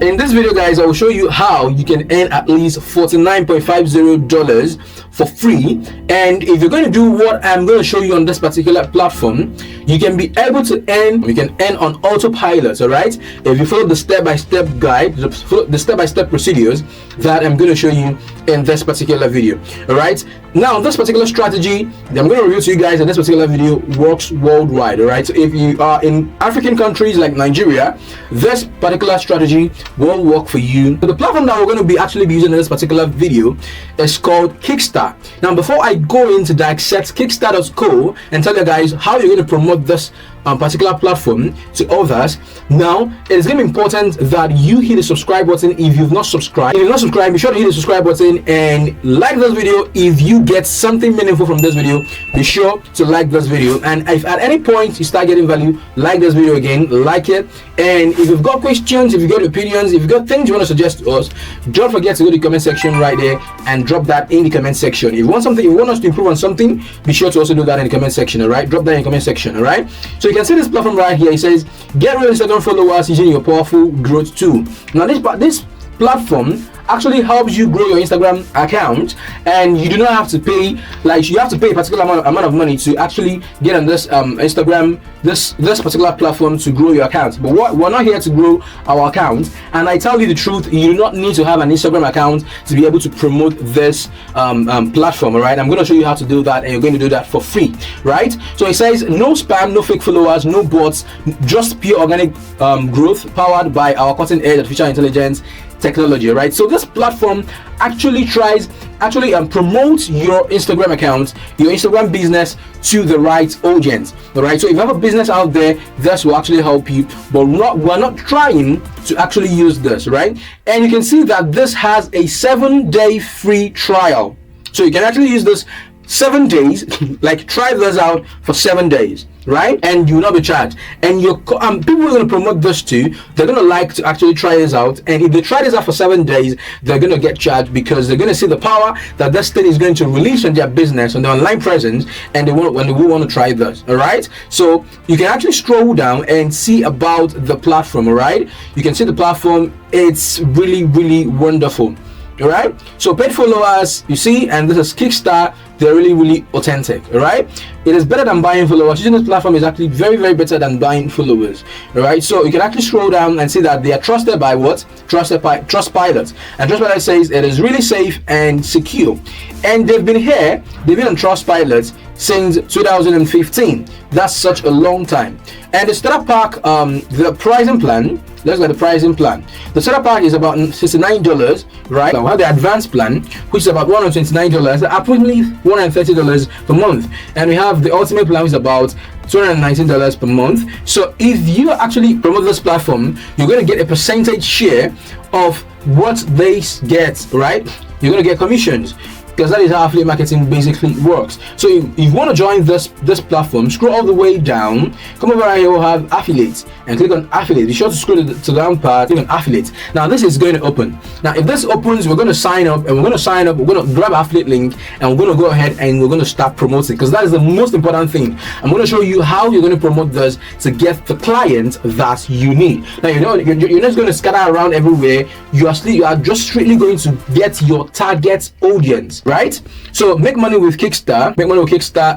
In this video, guys, I will show you how you can earn at least $49.50 for free. And if you're going to do what I'm going to show you on this particular platform, you can be able to earn. You can earn on autopilot. All right, if you follow the step-by-step guide, the step-by-step procedures that I'm going to show you in this particular video. All right, now this particular strategy that I'm going to review to you guys in this particular video works worldwide. All right, so if you are in African countries like Nigeria, this particular strategy will work for you. So the platform that we're going to be using in this particular video is called Kickstar. Now, before I go into dissect Kickstar.co and tell you guys how you're going to promote this particular platform to others, now it is going to be important that you hit the subscribe button if you've not subscribed. If you've not subscribed, be sure to hit the subscribe button and like this video. If you get something meaningful from this video, be sure to like this video. And if at any point you start getting value, like this video again, like it. And if you've got questions, if you've got opinions, if you've got things you want to suggest to us, don't forget to go to the comment section right there and drop that in the comment section. If you want something, if you want us to improve on something, be sure to also do that in the comment section. All right, drop that in the comment section. All right, so you can see this platform right here. It says get real Instagram followers using your powerful growth tool. Now this platform actually helps you grow your Instagram account, and you do not have to pay, like, you have to pay a particular amount of money to actually get on this Instagram, this particular platform, to grow your account. But we're not here to grow our account, and I tell you the truth, you do not need to have an Instagram account to be able to promote this platform. All right, I'm going to show you how to do that, and you're going to do that for free, right? So it says no spam, no fake followers, no bots, just pure organic growth powered by our cutting edge artificial intelligence technology. Right, so this platform actually promotes your Instagram account, your Instagram business, to the right audience. All right, so if you have a business out there, this will actually help you, but we're not trying to actually use this, right? And you can see that this has a 7-day free trial, so you can actually use this 7 days. Like, try this out for 7 days, right? And you will not be charged. And your people are going to promote this to, they're going to like to actually try this out. And if they try this out for 7 days, they're going to get charged, because they're going to see the power that this thing is going to release on their business, on their online presence, and they will want to try this. All right, so you can actually scroll down and see about the platform. All right, you can see the platform. It's really wonderful. All right, so paid followers, you see, and this is Kickstar. They're really authentic. All right, it is better than buying followers. Using this platform is actually very better than buying followers. All right, so you can actually scroll down and see that they are trusted by what? Trustpilot. And Trustpilot says it is really safe and secure. And they've been on Trustpilot since 2015. That's such a long time. And the starter pack, the pricing plan, let's look at the pricing plan. The starter pack is about $69, right? Now we have the advanced plan, which is about $129, approximately $130 per month. And we have the ultimate plan, which is about $219 per month. So if you actually promote this platform, you're going to get a percentage share of what they get, right? You're going to get commissions, because that is how affiliate marketing basically works. So if you want to join this platform, scroll all the way down, come over here, we'll have affiliates, and click on affiliate. Be sure to scroll to the down part, click on affiliate. Now this is going to open. Now if this opens, we're going to sign up, we're going to grab affiliate link, and we're going to go ahead and we're going to start promoting, because that is the most important thing. I'm going to show you how you're going to promote this to get the client that you need. Now, you know, you're not going to scatter around everywhere. You are just strictly going to get your target audience, right? So make money with Kickstar,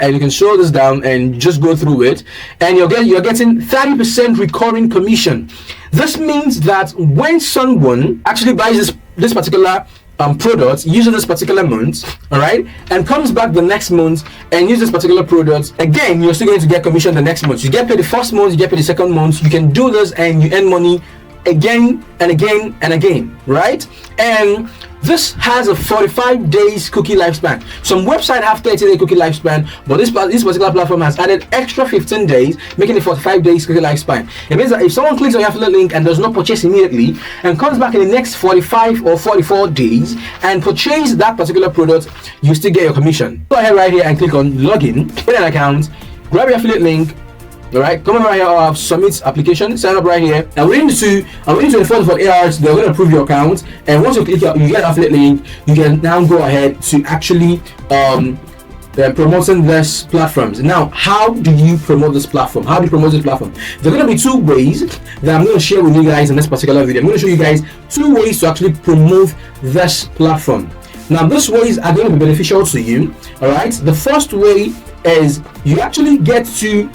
and you can slow this down and just go through it, and you're getting 30% recurring commission. This means that when someone actually buys this particular product, uses this particular month, all right, and comes back the next month and uses this particular product again, you're still going to get commission the next month. You get paid the first month, you get paid the second month. You can do this and you earn money again and again, right? And this has a 45 days cookie lifespan. Some website have 30-day cookie lifespan, but this particular platform has added extra 15 days, making it 45 days cookie lifespan. It means that if someone clicks on your affiliate link and does not purchase immediately, and comes back in the next 45 or 44 days and purchase that particular product, you still get your commission. Go ahead right here and click on login, create an account, grab your affiliate link. All right, come over right here, submit application, sign up right here, and within 24 to 48 hours, they're going to approve your account. And once you click, you get an affiliate link, you can now go ahead to actually promoting these platforms. Now, how do you promote this platform? How do you promote this platform? There are going to be two ways that I'm going to share with you guys in this particular video. I'm going to show you guys two ways to actually promote this platform. Now, these ways are going to be beneficial to you. All right. The first way is you actually get to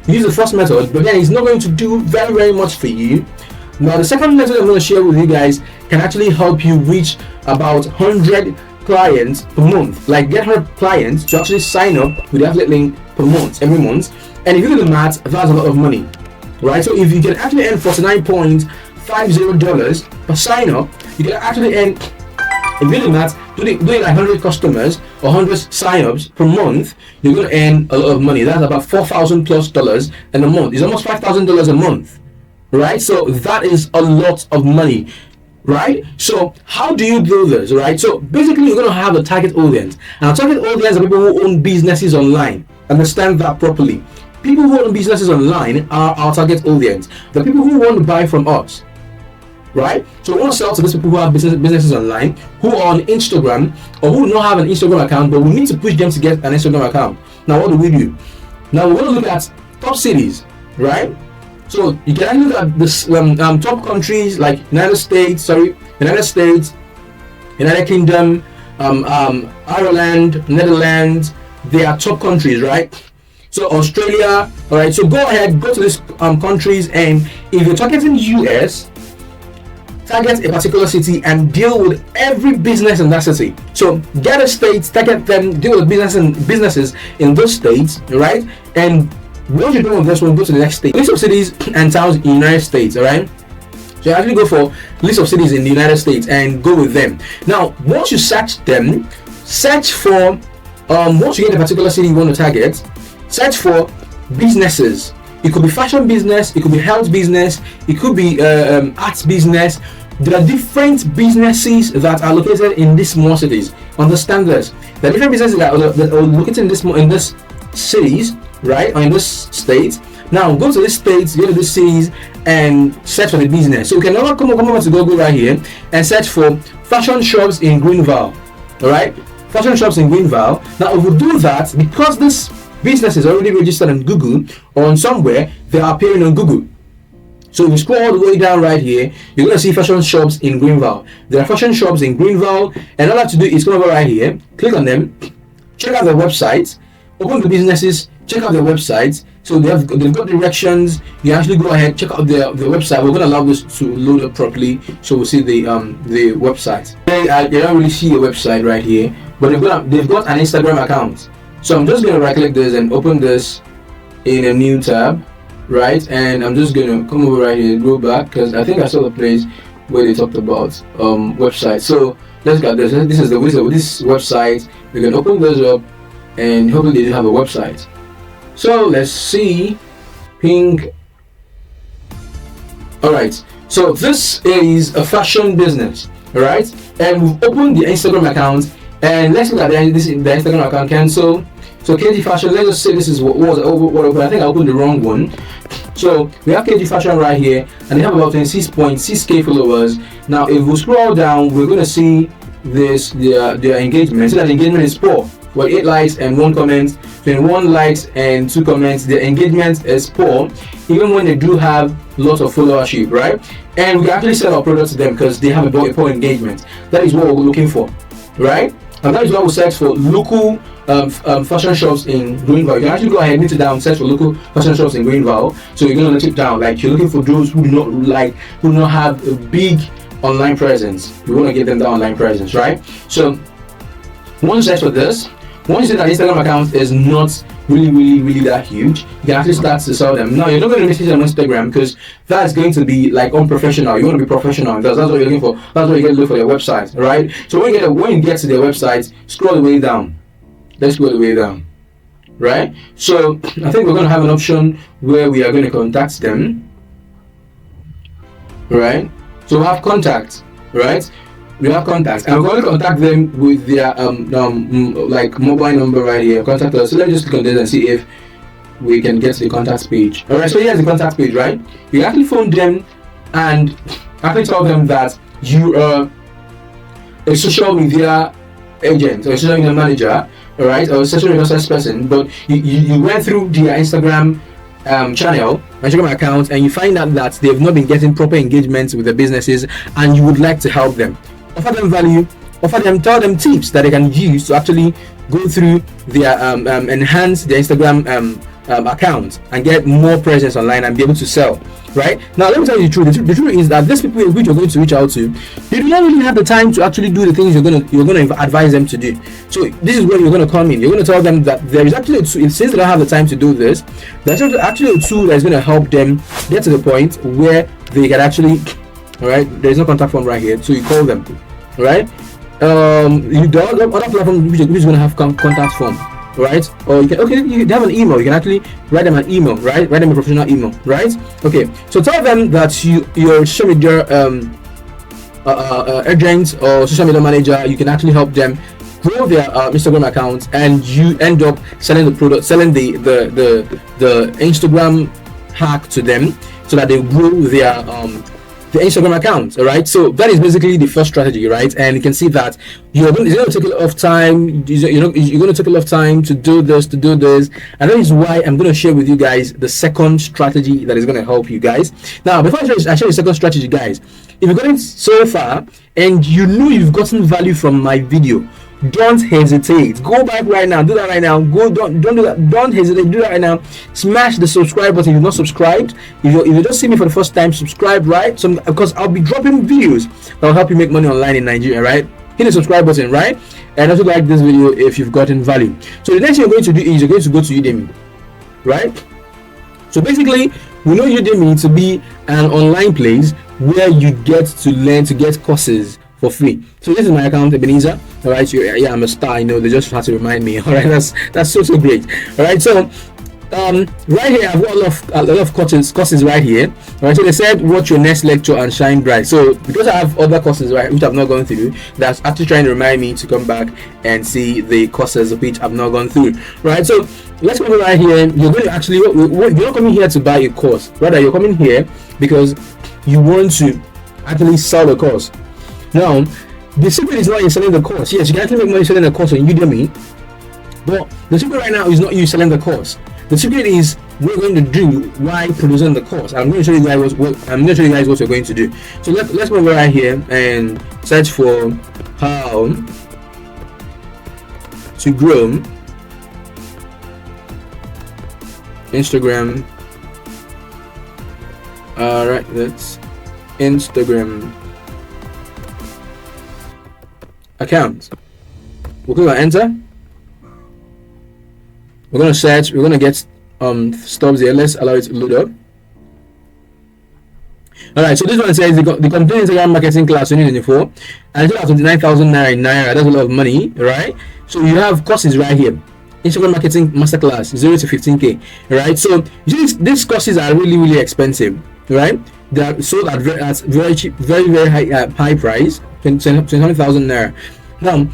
use the first method, but then it's not going to do very much for you. Now, the second method I'm going to share with you guys can actually help you reach about 100 clients per month. Like, get 100 clients to actually sign up with the affiliate link per month, every month. And if you do the math, that's a lot of money, right? So if you can actually earn $49.50 per sign up, you can actually earn, if you do the math, doing like 100 customers or 100 sign-ups per month, you're going to earn a lot of money. That's about $4,000+ in a month. It's almost $5,000 a month, right? So that is a lot of money, right? So how do you do this, right? So basically, you're going to have a target audience. And our target audience are people who own businesses online. Understand that properly. People who own businesses online are our target audience. The people who want to buy from us, right? So we want to sell to these people who have businesses online, who are on Instagram, or who do not have an Instagram account, but we need to push them to get an Instagram account. Now, what do we do? Now, we want to look at top cities, right? So you can look at this top countries like United States, United Kingdom, Ireland, Netherlands. They are top countries, right? So Australia, all right. So go ahead, go to these countries, and if you're targeting US, target a particular city and deal with every business in that city. So get a state, target them, deal with businesses in those states, right? And once you're done with this one, go to the next state. List of cities and towns in the United States, all right? So you actually go for list of cities in the United States and go with them. Now, once you search them, search for once you get a particular city you want to target, search for businesses. It could be fashion business, it could be health business, it could be arts business. There are different businesses that are located in these small cities. Understand this. There are different businesses that are located in this cities, right, or in this state. Now go to this states, go to these cities, and search for the business. So you can now come over to Google right here and search for fashion shops in Greenville. All right, fashion shops in Greenville. Now if we do that, because this business is already registered on Google or on somewhere, they are appearing on Google. So if you scroll all the way down right here, you're going to see fashion shops in Greenville. There are fashion shops in Greenville, and all I have to do is come over right here, click on them, check out their websites, open the businesses, check out their websites. So they've got directions. You actually go ahead, check out their website. We're going to allow this to load up properly, so we'll see the website. You don't really see a website right here, but they've got an Instagram account. So I'm just going to right click this and open this in a new tab, right? And I'm just going to come over right here, go back, because I think I saw the place where they talked about website. So let's get this. This is this website. We can open this up, and hopefully they do have a website. So let's see. Ping. All right. So this is a fashion business, all right? And we've opened the Instagram account, and let's look at the Instagram account. Cancel. So KG Fashion, let's just say this is what I think I opened the wrong one. So we have KG Fashion right here, and they have about 26.6k followers. Now if we scroll down, we're going to see this their engagement. So that engagement is poor. Well, 8 likes and 1 comment, 21 likes and 2 comments. Their engagement is poor, even when they do have lots of followership, right? And we can actually sell our products to them because they have a poor engagement. That is what we're looking for, right? And that is why we search for local fashion shops in Greenville. You can actually go ahead and down, search for local fashion shops in Greenville. So you're going to tip down, like you're looking for those who do not have a big online presence. You want to get them the online presence, right? So once you search for this, once you see that Instagram account is not really that huge, you can actually start to sell them. Now you're not going to message them on Instagram because that's going to be like unprofessional. You want to be professional because that's what you're looking for. That's what you get to look for their website, right? So when you get to their website, scroll the way down. Let's go the way down, right? So I think we're going to have an option where we are going to contact them, right? So we have contact, right? We have contacts, and we're going to contact them with their like mobile number right here. Contact us. So let me just click on this and see if we can get to the contacts page. All right. So here's the contact page, right? You actually phone them and actually tell them that you are a social media agent or a social media manager, all right, or social media salesperson, but you went through their Instagram channel, Instagram account, and you find out that they've not been getting proper engagements with the businesses, and you would like to help them, offer them value, tell them tips that they can use to actually go through their enhance their Instagram account and get more presence online and be able to sell. Right now, let me tell you the truth. The truth is that these people which you're going to reach out to, they do not really have the time to actually do the things you're going to advise them to do. So this is where you're going to come in. You're going to tell them that there is actually a tool. Since they don't have the time to do this, there's actually a tool that is going to help them get to the point where they can actually, all right, there's no contact form right here, so you call them, right? The other platform which is going to have contact form, right? Or you can, you have an email. You can actually write them an email, right? Write them a professional email, right? Okay, so tell them that your social media agent or social media manager, you can actually help them grow their Instagram account, and you end up selling the product, selling the Instagram hack to them, so that they grow their the Instagram account. All right, so that is basically the first strategy, right? And you can see that it's going to take a lot of time. You're going to take a lot of time to do this, and that is why I'm going to share with you guys the second strategy that is going to help you guys. Now, before I share the second strategy, guys, if you've gotten so far and you know you've gotten value from my video, don't hesitate. Go back right now. Do that right now. Don't do that. Don't hesitate. Do that right now. Smash the subscribe button if you're not subscribed. If you just see me for the first time, subscribe, right? So because I'll be dropping videos that will help you make money online in Nigeria, right? Hit the subscribe button, right? And also like this video if you've gotten value. So the next thing you're going to do is you're going to go to Udemy, right? So basically, we know Udemy to be an online place where you get to learn, to get courses for free. So this is my account, Ebenezer. All right, so yeah, I'm a star. I know, they just have to remind me. All right, that's so great. All right, so right here I've got a lot of courses right here. All right, so they said watch your next lecture and shine bright. So because I have other courses, right, which I've not gone through, that's actually trying to remind me to come back and see the courses which I've not gone through. Right, so let's come right here. You're going to actually, you're not coming here to buy a course, rather you're coming here because you want to actually sell the course. Now, the secret is not in selling the course. Yes, you can actually make money selling the course on Udemy, but the secret right now is not you selling the course. The secret is what we're going to do while producing the course. I'm going to show you guys what you're going to do. So let's go right here and search for how to grow Instagram. All right, that's Instagram account. We'll click on enter. We're going to search. We're going to get stubs here. Let's allow it to load up. All right, so this one says the complete Instagram marketing class 2024, and it's about 29,000 naira. That's a lot of money, right? So you have courses right here. Instagram marketing masterclass 0 to 15k, right? So these courses are really expensive, right? They are sold at very cheap, very high price, 20,000 naira. Now,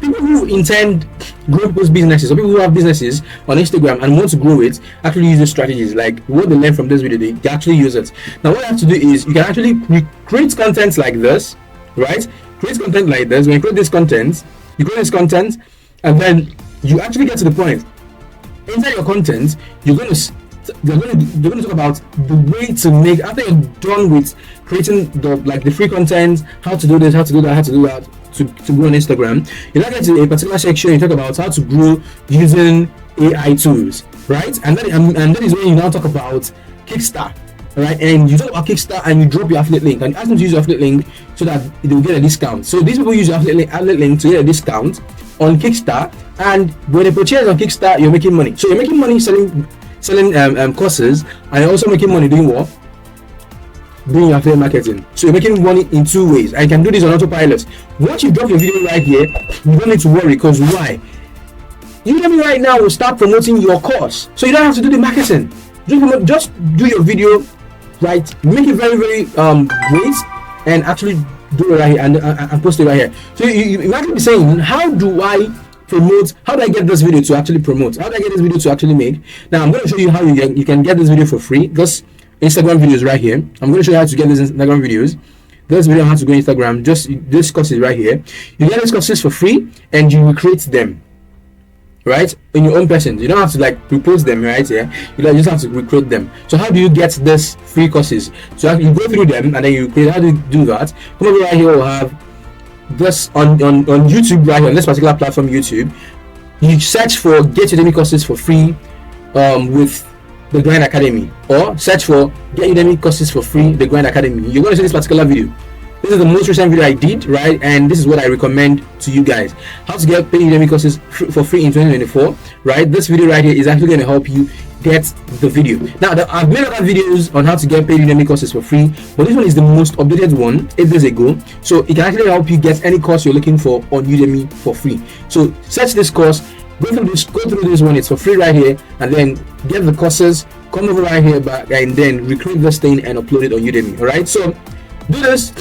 people who intend grow people's businesses, or people who have businesses on Instagram and want to grow it, actually use these strategies. Like what they learn from this video, they actually use it. Now, what you have to do is you can actually create content like this, right? Create content like this. When you create this content, and then you actually get to the point. Inside your content, they're going to talk about the way to make, after you're done with creating the free content, how to do this, how to do that, to grow on Instagram. You now get to a particular section, you talk about how to grow using AI tools, right? And that is when you now talk about Kickstar, right? And you talk about Kickstar and you drop your affiliate link and you ask them to use your affiliate link so that they will get a discount. So these people use your affiliate link to get a discount on Kickstar, and when they purchase on Kickstar, you're making money. So you're making money selling courses, and you're also making money doing what? Doing your affiliate marketing. So you're making money in two ways. I can do this on Autopilot. Once you drop your video right here, you don't need to worry, because why? Udemy right now will start promoting your course, so you don't have to do the marketing. Just do your video, right? Make it very great, and actually do it right here and post it right here. So you might be saying, how do I promote? How do I get this video to actually promote? How do I get this video to actually make? Now I'm going to show you how you can get this video for free. This Instagram videos right here. I'm going to show you how to get these Instagram videos. This video on how to go Instagram. Just this course is right here. You get these courses for free, and you will create them. right, in your own person. You don't have to like repost them, right? Yeah, you just have to recruit them. So how do you get this free courses? So you go through them and then you create. How do you do that? Come over right here. We'll have this on YouTube right here, on this particular platform, YouTube. You search for Get Udemy courses for free with the Grind Academy, or search for Get Udemy courses for free, the Grind Academy. You're going to see this particular video. This is the most recent video I did, right? And this is what I recommend to you guys: how to get paid Udemy courses for free in 2024, right? This video right here is actually going to help you get the video. Now, I've made other videos on how to get paid Udemy courses for free, but this one is the most updated one, 8 days ago. So it can actually help you get any course you're looking for on Udemy for free. So search this course, go through this one. It's for free right here, and then get the courses. Come over right here back, and then recruit this thing and upload it on Udemy. All right, so do this.